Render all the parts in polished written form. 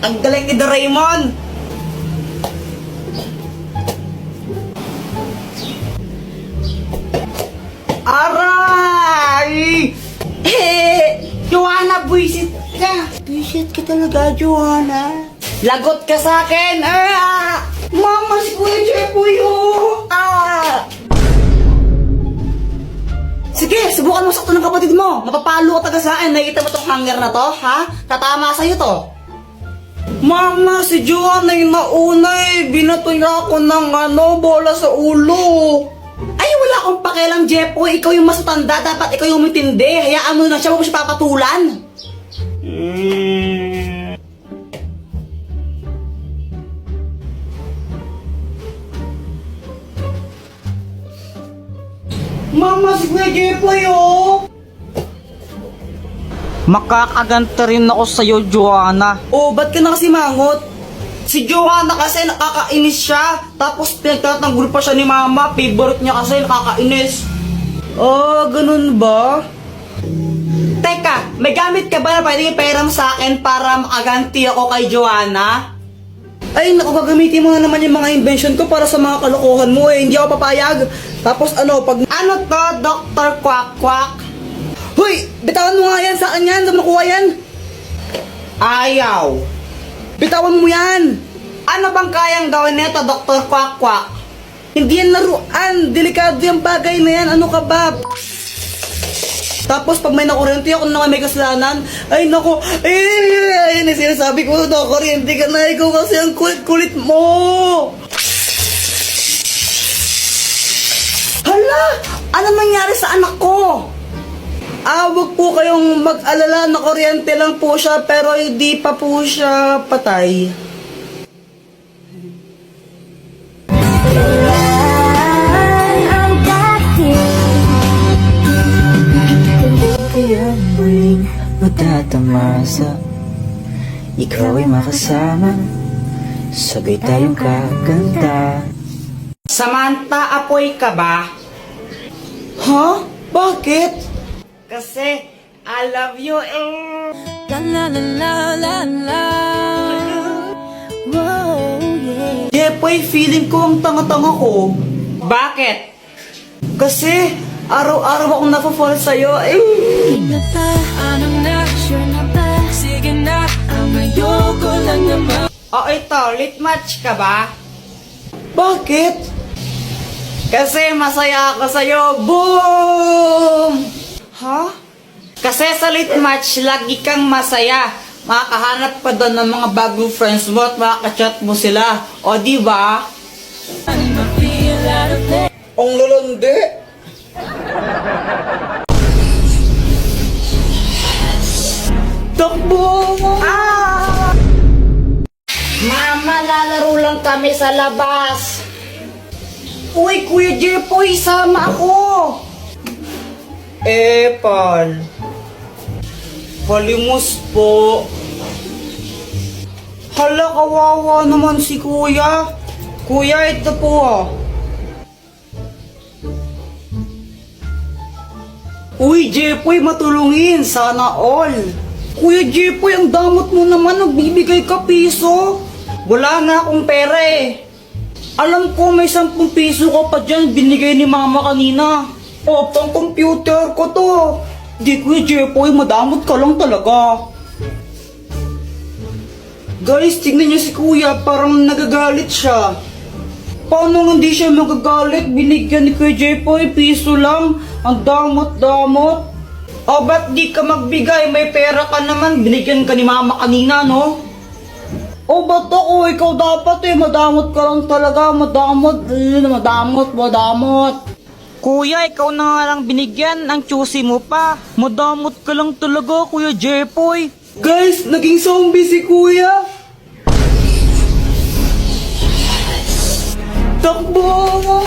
Ang galing ni Doraemon. Aray! Joanna, buisit ka. Buisit ka talaga, Joanna. Lagot ka sa akin. Mama, si Kuya Jeffoy, oh. Sige, subukan mo sakto ng kapatid mo. Mapapalo ka taga sa akin. Nakikita mo tong hanger na to, ha? Tatama sa'yo to. Mama, si Joanna yung nauna eh. Binato niya ako ng bola sa ulo. Ay, wala akong pakialam, Jeffoy. Ikaw yung mas matanda. Dapat ikaw yung matindi. Hayaan mo na siya. Huwag mo siya papatulan. Mama, si Kuya Jeffoy, oh. Makakaganta rin ako sa'yo, Joanna. Oh, ba't ka na kasi mangot? Si Joanna kasi nakakainis siya. Tapos pinagtatanggol pa siya ni Mama. Favorite niya kasi nakakainis. Oh, ganun ba? Teka, may gamit ka ba na pwedeng ipahiram sa akin para makaganti ako kay Joanna? Ay, naku, gagamitin mo na naman yung mga invention ko para sa mga kalokohan mo eh. Hindi ako papayag. Tapos pag... Ano to, Dr. Quack Quack? Hoy, bitawan mo nga yan sa akin yan. Saan mo nakuha yan? Ayaw. Bitawan mo yan. Ano bang kayang gawin nito, Dr. Quack Quack? Hindi yan laruan. Delikado yung bagay na yan. Ano ka ba? Tapos pag may nakuryente ako naman may kasalanan, ay naku, ayun yung sinasabi ko, nakuryente ka na, ikaw kasi ang kulit-kulit mo. Hala, ano nangyari sa anak ko? Wag po kayong mag-alala, nakuryente lang po siya, pero hindi pa po siya patay. Mo'y magtatamasa, ikaw ay makasama, sabay tayong kaganda. Samantha, apoy ka ba? Ha? Bakit? Kasi, I love you La la la la la la. Whoa, yeah. Jeffoy, feeling ko ang tanga-tanga ko. Bakit? Kasi, araw-araw akong napafall sa'yo. Na ba? Anong na? Sure na ba? Sige na, ang ayoko lang naman. Ito, late match ka ba? Bakit? Kasi masaya ako sa'yo. Boom! Ha? Kasi sa late match, lagi kang masaya. Makakahanap ka doon ng mga bagong friends mo at makakachat mo sila. O, di ba? Ang lalandi. Takbo! Mama, lalaro lang kami sa labas. Uy, Kuya Jeffoy, sama ako. Pal. Palimos po. Hala, kawawa naman si Kuya. Kuya, ito po. Uy, Jeffoy, matulungin. Sana all. Kuya Jeffoy, ang damot mo naman. Nagbibigay ka piso. Wala na akong pera eh. Alam ko may 10 piso ko pa dyan. Binigay ni Mama kanina. Pang computer ko to. Di, Kuya Jeffoy, madamot ka lang talaga. Guys, tingnan niyo si Kuya. Parang nagagalit siya. Paano hindi siya magagalit? Binigyan ni Kuya Jeffoy, piso lang. Ang damot-damot. Ba't di ka magbigay? May pera ka naman. Binigyan ka ni Mama kanina, no? Ba't ako? Ikaw dapat madamot ka lang talaga. Madamot. Madamot. Kuya, ikaw na nga lang binigyan. Ang choosy mo pa. Madamot ka lang talaga, Kuya Jeffoy. Guys, naging zombie si Kuya. Takbo!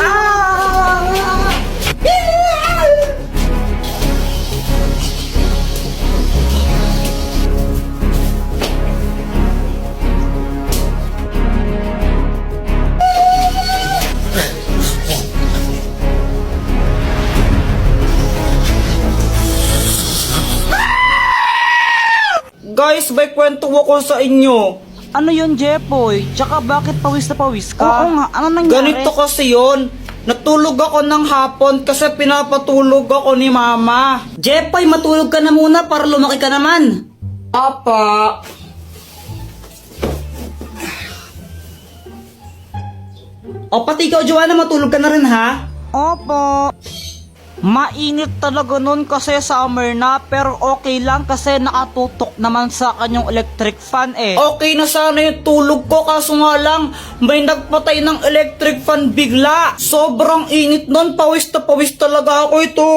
Guys, may kwento ako sa inyo. Ano yun, Jepoy? Tsaka bakit pawis na pawis ka? Oo nga, ano nangyari? Ganito kasi yun. Natulog ako ng hapon kasi pinapatulog ako ni mama. Jepoy, matulog ka na muna para lumaki ka naman. Apa. O pati ikaw, Joanna, matulog ka na rin, ha? Opo. Mainit talaga nun kasi summer na, pero okay lang kasi nakatutok naman sa kanyang electric fan eh. Okay na sana yung tulog ko, kaso nga lang may nagpatay ng electric fan bigla. Sobrang init nun, pawis na pawis talaga ako ito.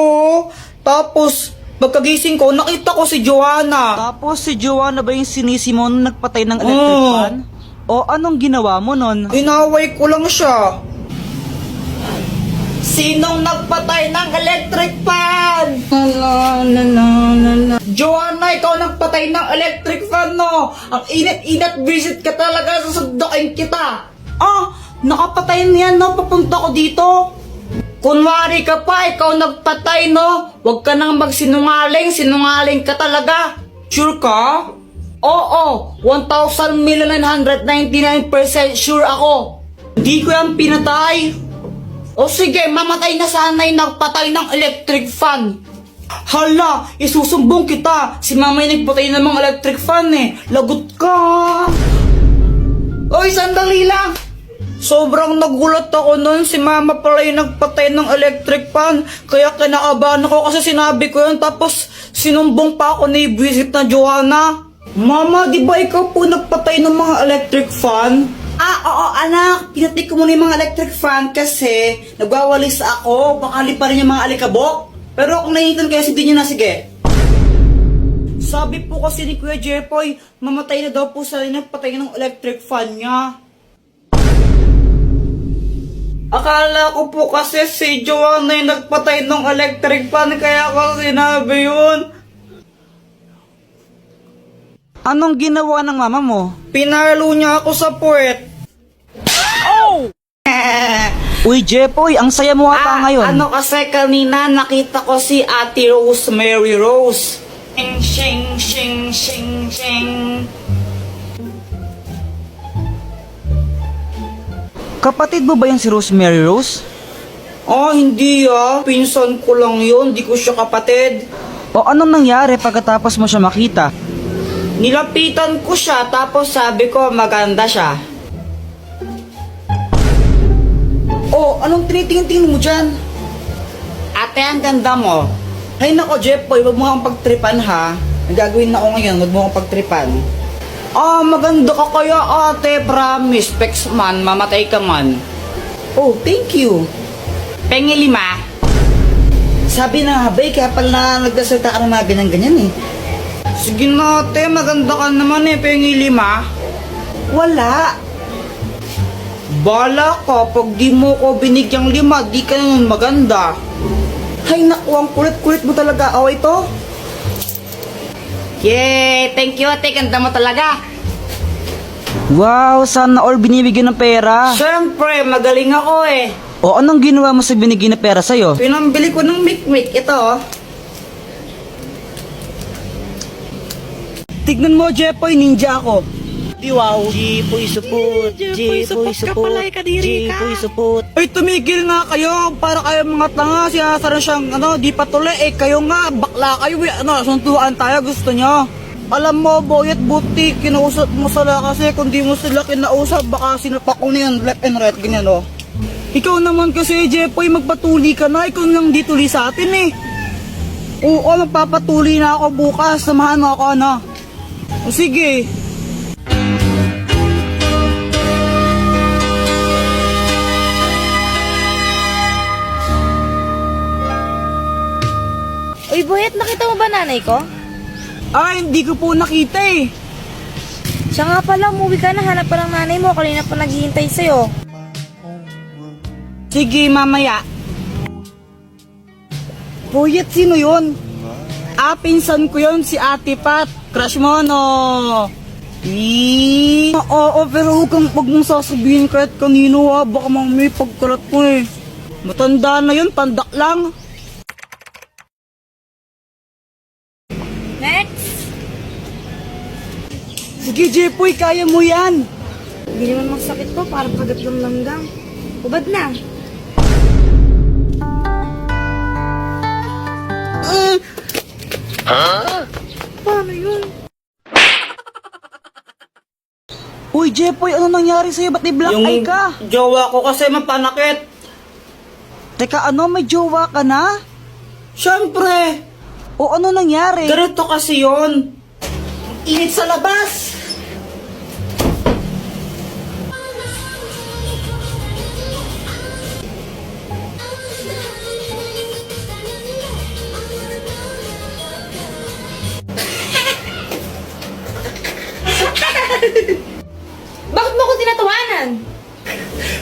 Tapos pagkagising ko, nakita ko si Joanna. Tapos si Joanna ba yung sinisi mo nung nagpatay ng electric fan? O anong ginawa mo nun? Inaway ko lang siya. Sinong nagpatay ng electric fan? Joanna, ikaw nagpatay ng electric fan, no? Ang init-init, visit ka talaga, susundukin kita. Ah, nakapatay niyan, no? Papunta ko dito. Kunwari ka pa, ikaw nagpatay, no? Huwag ka nang magsinungaling, sinungaling ka talaga. Sure ka? Oo, 1,999% sure ako. Hindi ko yan pinatay. O sige, mamatay na sana yung nagpatay ng electric fan. Hala, isusumbong kita. Si mama yung nagpatay ng mga electric fan eh. Lagot ka. Oy, sandali lang. Sobrang nagulat ako nun. Si mama pala yung nagpatay ng electric fan. Kaya kinakabahan ako kasi sinabi ko yun. Tapos sinumbong pa ako ni visit na Joanna. Mama, di ba ikaw po nagpatay ng mga electric fan? Oo anak, pinatay ko muna yung mga electric fan kasi nagwawalis ako, baka liparin yung mga alikabok. Pero kung nahihitan kayo, hindi nyo na, sige. Sabi po kasi ni Kuya Jepoy, mamatay na daw po sa nagpatay ng electric fan niya. Akala ko po kasi si Joanna yung nagpatay ng electric fan, kaya ako sinabi yun. Anong ginawa ng mama mo? Pinalo niya ako sa puwet. Uy, Jepoy, ang saya mo ata ngayon. Ano kasi kanina nakita ko si Ate Rosemary Rose. Shing, shing, shing, shing, shing. Kapatid mo ba yan si Rosemary Rose? Hindi pinsan ko lang yun, di ko siya kapatid. O anong nangyari pagkatapos mo siya makita? Nilapitan ko siya, tapos sabi ko maganda siya. Anong tinitingin-tingin mo dyan? Ate, ang ganda mo. Ay nako, Jepoy, wag mo kang pagtripan ha. Ang gagawin na ako ngayon, wag mo kang pagtripan. Maganda ka kaya ate, promise. Pex man, mamatay ka man. Oh, thank you. Pengi 5. Sabi na habay, kaya pala nagdasalita ka ng mga ganyan-ganyan eh. Sige na ate, maganda ka naman pengi 5. Wala. Bala ka, pag di mo ko binigyang 5, di ka naman maganda. Hay naku, ang kulit-kulit mo talaga. Ito. Yay! Thank you ate, ganda mo talaga. Wow, sana all binibigyan ng pera. Siyempre, magaling ako eh. O anong ginawa mo sa binigyan na pera sa'yo? Pinambili ko ng mikmik, ito Tignan mo, Jepoy, ninja ako. Wow. Jepoy supot. Jepoy, supot ka pala, kadiri ka. Jepoy supot. Ay, tumigil nga kayo. Para kayo mga tanga. Sinasara siyang, di patuloy. Kayo nga, bakla kayo. Suntuan tayo. Gusto nyo. Alam mo, Boyet, buti. Kinausap mo sila kasi kung di mo sila kinausap, baka sinapak ko na yan. Left and right, ganyan, Ikaw naman kasi, Jepoy, magpatuli ka na. Ikaw nang di tuli sa atin, eh. Oo, magpapatuli na ako bukas. Samahan mo ako, O, sige. Uy, Boyet, nakita mo ba nanay ko? Hindi ko po nakita eh. Siya nga pala, umuwi ka na. Hanap pa ng nanay mo. Kanina pa naghihintay sa'yo. Sige, mamaya. Boyet, sino yun? Pinsan ko yun, si Ate Pat. Crush mo, no? Oo, pero huwag mong sasabihin kahit kanino baka may pagkarat mo eh. Matanda na yun, pandak lang. Next! Sige, Jepoy, kaya mo yan. Hindi naman masakit to, para pagatlong langgam. Ubad na. Paano yun? Uy, Jepoy, ano nangyari sa'yo? Ba't di-black eye ka? jowa ko kasi mapanakit. Teka, ano? May jowa ka na? Siyempre, O ano nangyari? ganito kasi yun. Init sa labas! Bakit mo ko tinatawanan?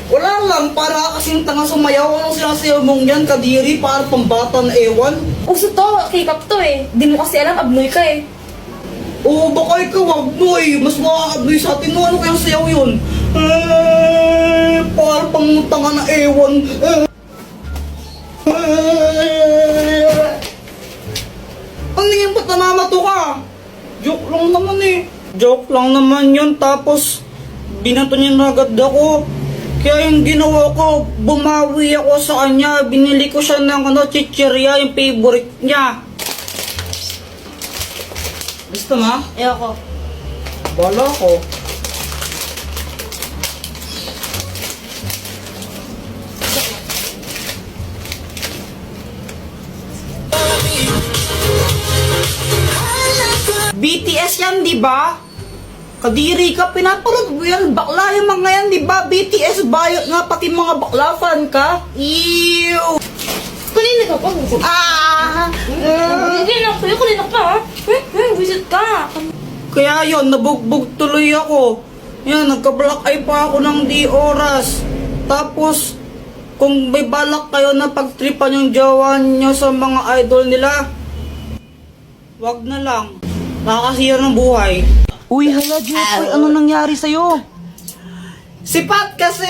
Wala lang, para kasing tanga sumayaw. Anong sinasayaw mong yan, kadiri, para pambata na ewan? Uso to, K-pop to eh. Di mo kasi alam, abnoy ka eh. Oo, baka ikaw, abnoy. Mas makakabnoy sa atin. Ano kayang sayaw yun? Para pang tanga na ewan. Ano yan, ba't namamato ka? Joke lang naman eh. Joke lang naman yun, tapos binato niya na agad ako. Kaya yung ginawa ko, bumawi ako sa kanya. Binili ko siya ng chichirya, yung favorite niya. Gusto mo? Ayoko. Bala ko. BTS yan, di ba? Kadiri ka, pinapanood mo yan. Bakla yung mga yan, di ba? BTS bayot nga, pati mga bakla fan ka. Ew! Kunin ka pa. Ah! Hindi na, kunin ka pa ha. Visit ka. Kaya yon, nabugbog tuloy ako. Yan, nagka-black eye pa ako ng di oras. Tapos, kung may balak kayo na pagtripan yung jowa nyo sa mga idol nila, wag na lang. Nakakasira ng buhay. Uy, hala, Jepoy, ano nangyari sa'yo? Sipat kasi!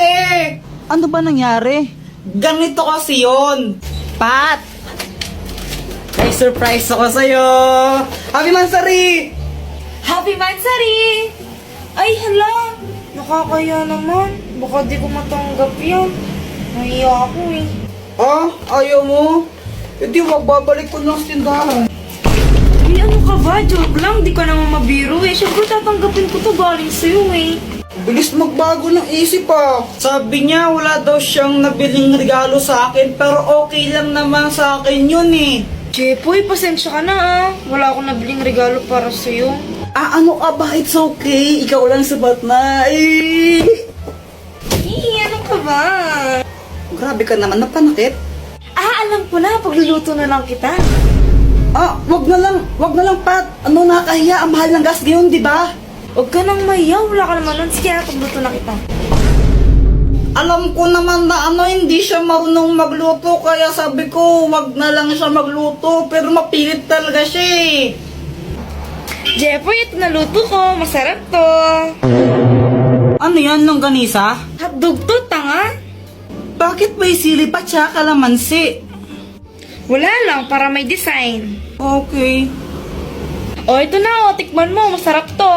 Ano ba nangyari? Ganito kasi yon. Pat! May surprise ako sa'yo! Happy Mansari! Happy Mansari! Ay, hala. Nakakaya naman. Baka di ko matanggap yan. Nahiya ako eh. Ah, ayaw mo? Hindi, wag babalik ko lang sa tindahan. Ay, ano ka ba? Joke lang. Di ka naman mabiro eh. Siyempre tatanggapin ko to galing sa'yo eh. Bilis magbago ng isip ah. Sabi niya wala daw siyang nabiling regalo sa akin pero okay lang naman sa akin yun eh. Jepoy, pasensya ka na ah. Wala akong nabiling regalo para sa'yo. Ah, ano ka ba? It's okay. Ikaw lang sabat na. Eh. Ano ka ba? Grabe ka naman, napanakit. Ah, alam ko na. Pagluluto na lang kita. Ah, wag na lang, Pat. Ano, nakakahiya. Ang mahal ng gas ngayon, di ba? Huwag ka nang mayaw. Wala ka naman nun. Sige, pagluto na kita. Alam ko naman na hindi siya marunong magluto kaya sabi ko wag na lang siya magluto pero mapilit talaga siya eh. Jepoy, ito na luto ko. Masarap to. Ano yan, longganisa? Hotdog to, tanga. Bakit may sili pa tsaka kalamansi? Wala lang, para may design. Okay. O, ito na o. Tikman mo. Masarap to.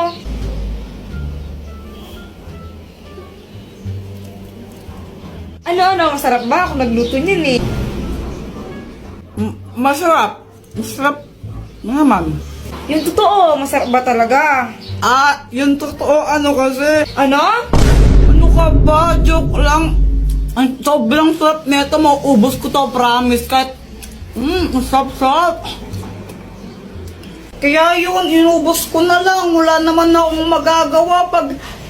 Ano? Masarap ba? Ako nagluto niyan eh. Masarap. Masarap naman. Yung totoo, masarap ba talaga? Ah, yung totoo kasi. Ano? Ano ka ba? Joke lang. Ang sobrang sarap nito. Mauubos ko to, promise. Kahit, ang sarap-sarap. Kaya yun, inubos ko na lang. Wala naman akong magagawa.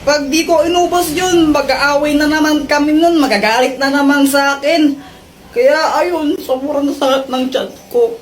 Pag di ko inubos yun, mag-aaway na naman kami nun. Magagalit na naman sa akin. Kaya ayun, sobrang sakit ng chat ko.